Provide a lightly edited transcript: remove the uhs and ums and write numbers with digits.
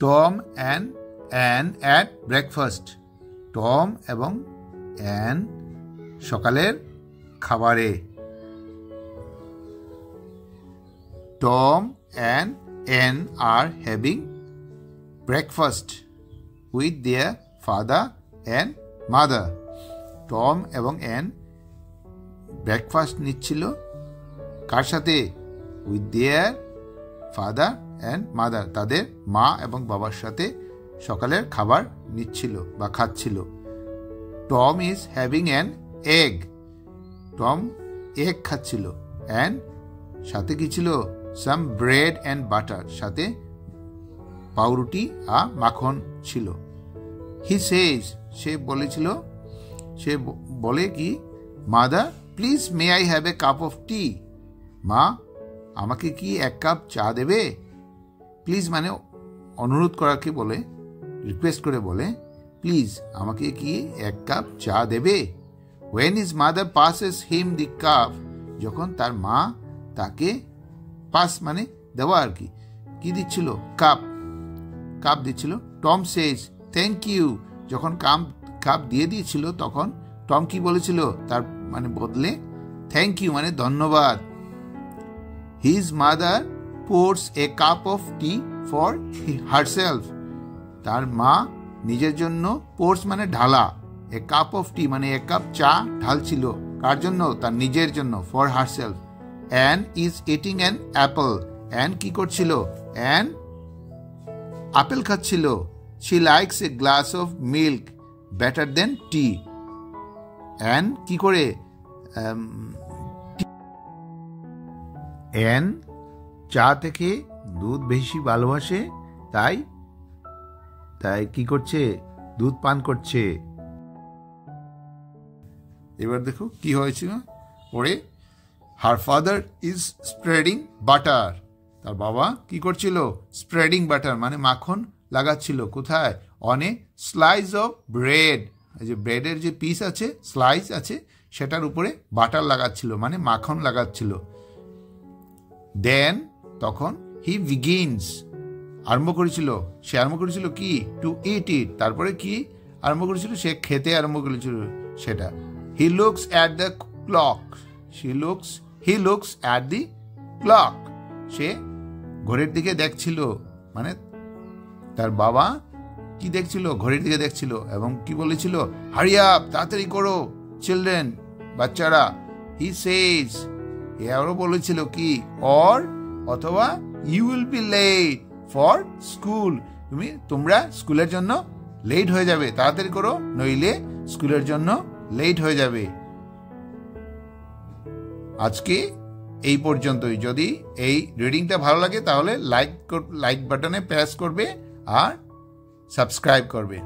Tom and an at breakfast. Tom এবং an সকালের খাবারে। Tom and an are having breakfast with their father and mother. Tom এবং an breakfast নিচ্ছিল কার সাথে? With their father and mother, তাদের মা এবং বাবার সাথে সকালের খাবার নিচ্ছিল বা খাচ্ছিল। Tom is having an egg. Tom egg খাচ্ছিল। অ্যান্ড সাথে কি ছিল? সাম ব্রেড অ্যান্ড বাটার, সাথে পাউরুটি আর মাখন ছিল। হি সেজ, সে বলেছিল, সে বলে কি, mother please may I have a cup of tea. মা আমাকে কি এক কাপ চা দেবে? প্লিজ মানে অনুরোধ করাকে বলে, রিকোয়েস্ট করে বলে, প্লিজ আমাকে কি এক কাপ চা দেবে? When his mother passes him the cup, যখন তার মা তাকে পাস মানে দেওয়া আর কি, কি দিচ্ছিল? কাপ, কাপ দিচ্ছিল। টম সেজ থ্যাংক ইউ, যখন কাপ দিয়ে দিয়েছিল তখন টম কি বলেছিল? তার মানে বদলে থ্যাংক ইউ মানে ধন্যবাদ। His mother pours a cup of tea for herself, তার মা নিজের জন্য, পোর্স মানে ঢালা, এ কাপ অফ টি মানে এক কাপ চা ঢালছিল, কার জন্য? তার নিজের জন্য, for herself. An is eating an Apple, an কি করছিল? অ্যান আপেল খাচ্ছিল। She likes a glass of milk better then T, an কি করে? অ্যান চা থেকে দুধ বেশি ভালোবাসে, তাই কি করছে? দুধ পান করছে। এবার দেখো কি হয়েছিল পরে। Her father is spreading butter, তার বাবা কি করছিল? স্প্রেডিং বাটার মানে মাখন লাগাচ্ছিল। কোথায়? On a slice of bread, এই যে ব্রেডের যে পিস আছে, স্লাইস আছে, সেটার উপরে বাটার লাগাচ্ছিল মানে মাখন লাগাচ্ছিল। দেন তখন হি বিগিনস, আরম্ভ করেছিল, সে আরম্ভ করেছিল কি? টু ইট ইট, তারপরে কি আরম্ভ করেছিল? সে খেতে আরম্ভ করেছিল সেটা। He looks at the clock, he looks at the clock, সে ঘড়ির দিকে দেখছিল, মানে তার বাবা কি দেখছিল? ঘড়ির দিকে দেখছিল এবং কি বলেছিল? হারি আপ, তাড়াতাড়ি করো চিলড্রেন, বাচ্চারা। হি সেজ, এ আরো বলেছিল কি? অর অথবা you will be late for school, তোমরা স্কুলের জন্য লেট হয়ে যাবে, তাড়াতাড়ি করো নইলে স্কুলের জন্য লেট হয়ে যাবে। আজকে এই পর্যন্তই। যদি এই রিডিংটা ভালো লাগে তাহলে লাইক বাটনে প্রেস করবে আর সাবস্ক্রাইব করবে।